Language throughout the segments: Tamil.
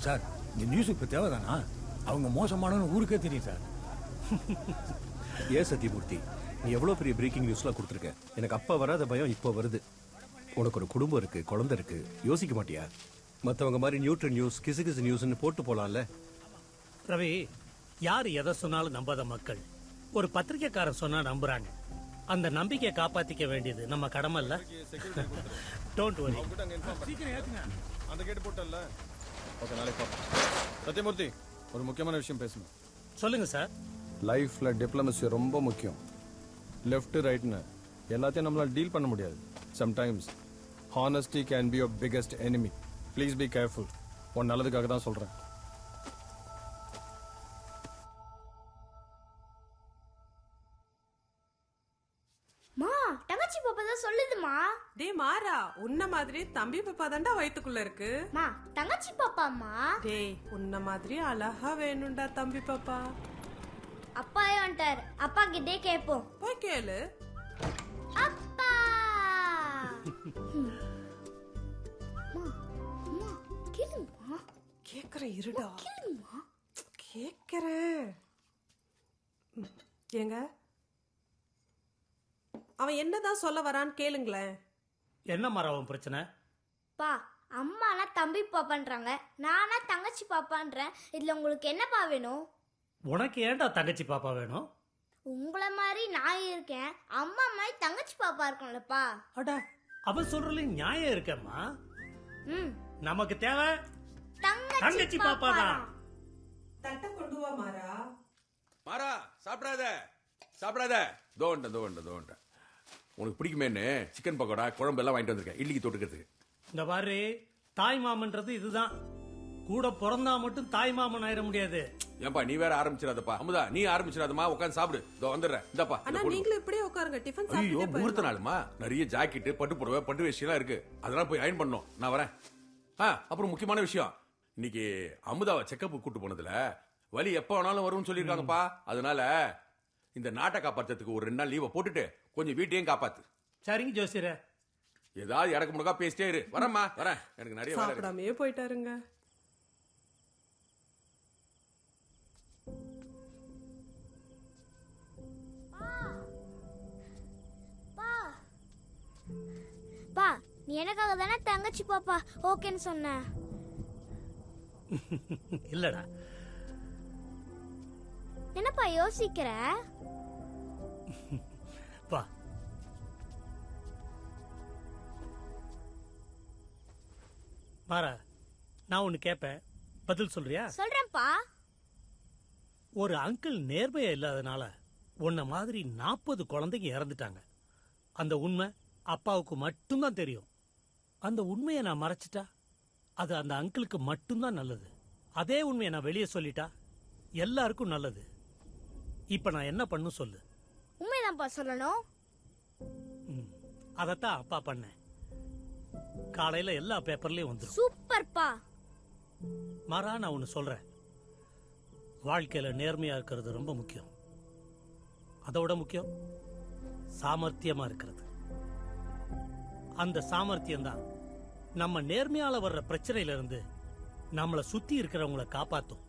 சார் இந்த நியூஸ் இப்ப தேவைதானா? அவங்க மோசமானவன்னு ஊருக்கே தெரியும் சார். ஏன் சத்தியமூர்த்தி, நீ எவ்வளவு பெரிய பிரேக்கிங் நியூஸ்லாம் கொடுத்துருக்க. எனக்கு அப்ப வராத பயம் இப்போ வருது. உனக்கு ஒரு குடும்பம் இருக்கு, குழந்தை இருக்கு, யோசிக்க மாட்டியா? மற்றவங்க மாதிரி நியூட்ரல் நியூஸ், கிசு கிசு நியூஸ்னு போட்டு போலாம்ல. ரவி, யார் எதை சொன்னாலும் நம்பாத மக்கள் ஒரு பத்திரிக்கைக்காரர் சொன்னா நம்புறாங்க. அந்த நம்பிக்கையை காப்பாத்திக்க வேண்டியது நம்ம கடமை இல்ல? Don't worry. சீக்கிரம் ஏத்துங்க. அந்த கேட் போட்டல்ல. ஓகே, நாளைக்கு பாப்போம். சத்தியமூர்த்தி, ஒரு முக்கியமான விஷயம் பேசணும். சொல்லுங்க சார். லைஃப்ல டிப்ளமசி ரொம்ப முக்கியம். லெஃப்ட் ரைட்னு எல்லாத்தையும் நம்மளால டீல் பண்ண முடியாது. Sometimes honesty can be your biggest enemy. Please be careful. உன் நல்லதுக்காக தான் சொல்றேன். மா, தங்கச்சி பாப்பா தான் சொல்லுதுமா. டேய் மாறா, உன்ன மாதிரி தம்பி பாப்பா தான்டா வயித்துக்குள்ள இருக்கு. மா, தங்கச்சி பாப்பாமா. டேய், உன்ன மாதிரி அழகா வேணும்டா தம்பி பாப்பா. அப்பா வந்துட்டார். அப்பா கிட்டே கேப்போம். போய் கேளு. அப்பா. கேளுமா. கேக்குறேன், இருடா. கேளுமா. கேக்குறேன். ஏங்க, அவன் என்னதான் சொல்ல வரான்னு கேளுங்களேன். என்ன மரம் பிரச்சனை? பா, அம்மானா தம்பி பாப்பான்றாங்க, நானா தங்கச்சி பாப்பான்றேன். இதுல உங்களுக்கு என்னப்பா வேணும்? உனக்கு ஏன்டா தங்கச்சி பாப்பா வேணும்? உங்கள மாதிரி நான் இருக்கேன், அம்மா மாதிரி தங்கச்சி பாப்பா இருக்கும்லப்பா. அடா, அவன் சொல்றதுல நியாயம் இருக்கம்மா. ம், நமக்கு தேவை தங்கச்சி பாப்பா தான். தட்டை கொண்டு வா மாறா. மாறா, சாப்பிடாத சாப்பிடாத. தோண்ட உனக்கு பிடிக்குமேன்னு சிக்கன் பக்கோடா குழம்பு எல்லாம் வாங்கிட்டு வந்திருக்கேன், இட்லிக்கு தொட்டுக்கிறதுக்கு. இந்த பாரு, தாய் மாமன்றது இதுதான். கூட பிறந்தா மட்டும் தாய் மாமன் ஆயிட முடியாது. ஏன்பா நீ வேற ஆரம்பிச்சிடாதப்பா. அமுதா, நீ ஆரம்பிச்சிடாதமா, உட்காந்து சாப்பிடு. இதோ வந்துடுறேன். இந்தப்பா. அண்ணா, நீங்களும் இப்படியே உட்காருங்க. டிஃபன் ஐயோ, சாப்பிட்டுட்டே முகூர்த்த போயிடலாம். நாளுமா, நிறைய ஜாக்கெட், பட்டு புடவை, பட்டு வேஷ்டிலாம் இருக்கு. அதெல்லாம் போய் அயன் பண்ணணும். நான் வரேன். அப்புறம் முக்கியமான விஷயம், இன்னைக்கு அமுதாவை செக்கப் கூட்டு போனதுல வலி எப்ப வேணாலும் வரும்னு சொல்லிருக்காங்கப்பா. அதனால இந்த நாட்டை காப்பாத்துறதுக்கு ஒரு 2 நாள் லீவை போட்டுட்டு கொஞ்சம் வீட்டையும் காப்பாத்து. சரிங்க ஜோசியர. ஏதாவது இடக்கு முடக்கா பேசிட்டே இரு. வரேம்மா, வரேன். எனக்கு நிறைய வேலை இருக்கு. சாப்பிடாமே போயிட்டாருங்க. பா, நீ எனக்காக தானே தங்கச்சி பாப்பா ஓகேன்னு சொன்ன. இல்லடா. என்னப்பா யோசிக்கிற? பா, மாறா, நான் ஒன்னு கேட்பேன், பதில் சொல்றியா? சொல்றேன்ப்பா. ஒரு அங்கிள் நேர்மையா இல்லாதனால உன்ன மாதிரி 40 குழந்தைங்க இறந்துட்டாங்க. அந்த உண்மை அப்பாவுக்கு மட்டும்தான் தெரியும். அந்த உண்மையை நான் மறைச்சிட்டா அது அந்த அங்கிளுக்கு மட்டும்தான் நல்லது. அதே உண்மையை நான் வெளியே சொல்லிட்டா எல்லாருக்கும் நல்லது. இப்ப நான் என்ன பண்ணும் சொல்லு. உண்மைதான்ப்பா சொல்லணும். அதத்தான் அப்பா பண்ணேன். காலையில எல்லா பேப்பர்லயும் வந்துடும். சூப்பர்ப்பா. மாறா, நான் ஒன்னு சொல்றேன். வாழ்க்கையில நேர்மையா இருக்கிறது ரொம்ப முக்கியம். அதோட முக்கியம் சாமர்த்தியமா இருக்கிறது. அந்த சாமர்த்தியம் தான் நம்ம நேர்மையால வர்ற பிரச்சனையில இருந்து நம்மளை சுத்தி இருக்கிறவங்களை காப்பாத்தும்.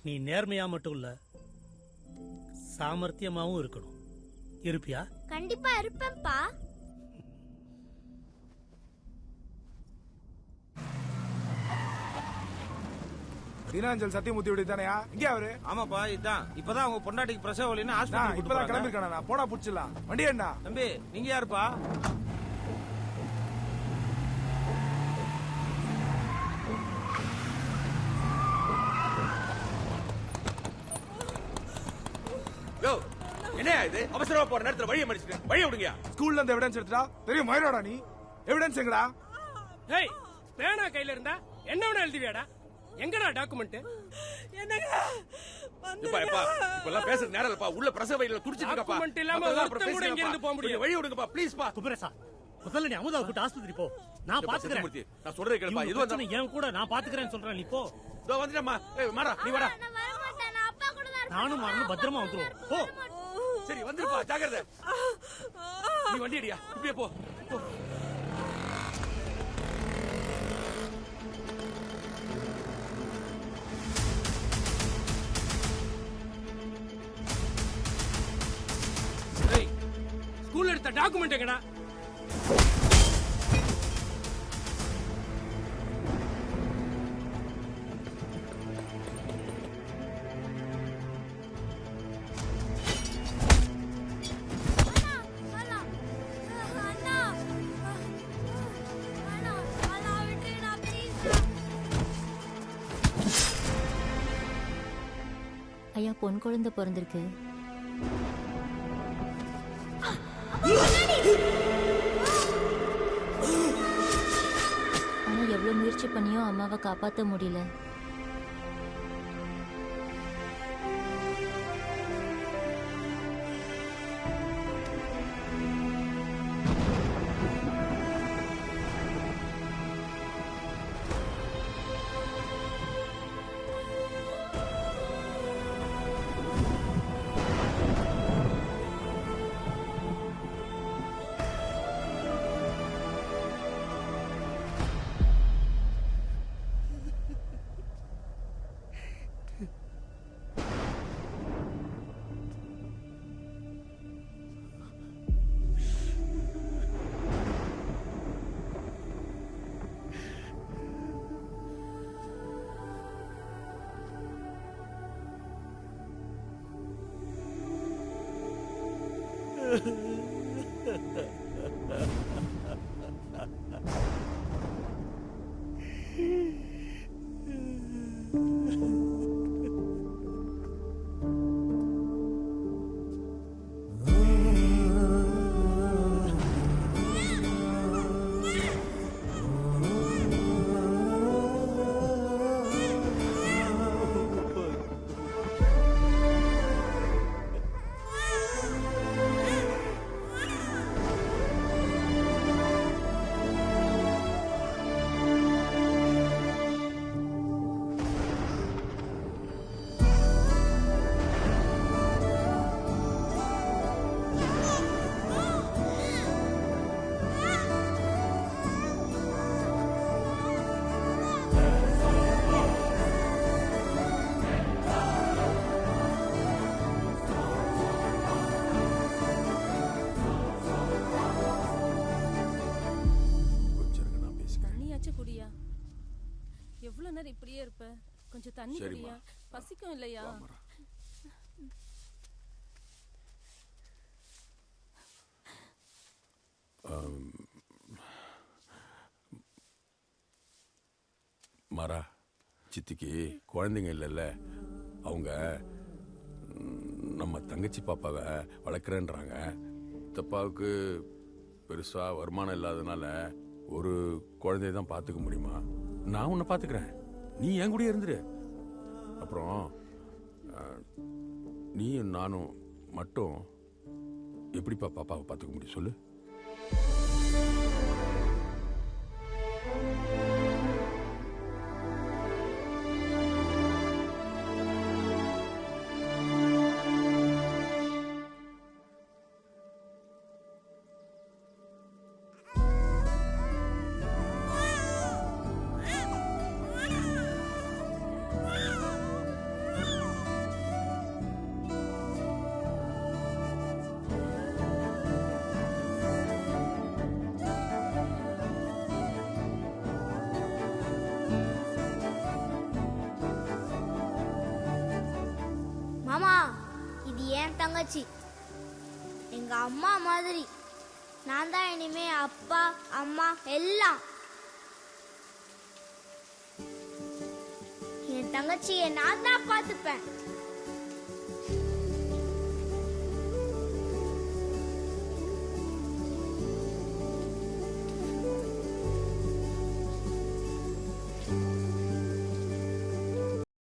நீ நேர்மையா மட்டும் இல்ல, சாமர்த்தியமாவும் இருக்கணும். இருப்பியா? கண்டிப்பா இருப்பேன்ப்பா. தீனாஞ்சல் சத்தியமூர்த்தி தானயா? இங்கே அவரு? ஆமாப்பா, இதுதான். இப்பதான் அவங்க பொண்டாட்டிக்கு பிரசவ வலின்னு ஹாஸ்பிடல் இப்பதான் கிளம்பிருக்கானா? போனா புடிச்சிடலாம். வண்டி என்ன தம்பி, நீங்க யாருப்பா? என்ன இது? அவசரமா போற நேரத்துல வழியை மடிச்சிட்டு வழியை விடுங்க. ஸ்கூல்ல இருந்து எவிடன்ஸ் எடுத்துடா. தெரியும் மயிரோடா நீ? எவிடன்ஸ் எங்கடா? ஏய், பேனா கையில இருந்தா என்ன வேணா எழுதிவியாடா? எங்கடா டாக்குமெண்ட்? என்னங்க இப்பெல்லாம் பேசுற நேரம் இல்லப்பா. உள்ள பிரசவ வலியில துடிச்சிட்டு இருக்கப்பா. டாக்குமெண்ட் இல்லாம ஒருத்தன் கூட இங்க இருந்து போக முடியாது. வழி விடுங்கப்பா ப்ளீஸ் பா. குபரேசா, முதல்ல நீ அமுதாவை கூட்டு ஆஸ்பத்திரி போ. நான் பாத்துக்கிறேன். நான் சொல்றேன் கேளுப்பா. இது வந்து என் கூட நான் பாத்துக்கிறேன்னு சொல்றேன். நீ போ. இதோ வந்துட்டேம்மா. ஏய் மாறா, நீ வாடா. நான் வர மாட்டேன். நான் அப்பா கூட தான் இருப்பேன். நானும் மாறணும், பத்திரமா வந்துருவோம். போ. சரி வந்துருப்பா, ஜாக்கிரதை. நீ வண்டி அடியா, இப்படியே போ. கொடுத்த டாக்குமெண்ட் எங்கடா? ஐயா, பொன் குழந்தை பிறந்திருக்கு. ஆனா எவ்வளவு முயற்சி பண்ணியும் அம்மாவை காப்பாற்ற முடியல. எவ்வளவு நேரம் இப்படியே இருப்ப? கொஞ்சம் தண்ணி குடியா. பசிக்கும் இல்லையா? மாறா, சித்திக்கு குழந்தைங்க இல்லைல்ல, அவங்க நம்ம தங்கச்சி பாப்பாவை வளர்க்குறேன்றாங்க. தப்பாவுக்கு பெருசா வருமானம் இல்லாதனால ஒரு குழந்தைய தான் பார்த்துக்க முடியுமா? நான் உன்னை பார்த்துக்கிறேன், நீ என் கூட இருந்துரு. அப்புறம் நீயும் நானும் மட்டும் எப்படிப்பா பாப்பாவை பார்த்துக்க முடியும் சொல்லு? மாமா, இது ஏன் தங்கச்சி, எங்க அம்மா மாதிரி. நான் தான் இனிமே அப்பா அம்மா எல்லாம். என் தங்கச்சியை நான் தான் பார்த்துப்பேன்.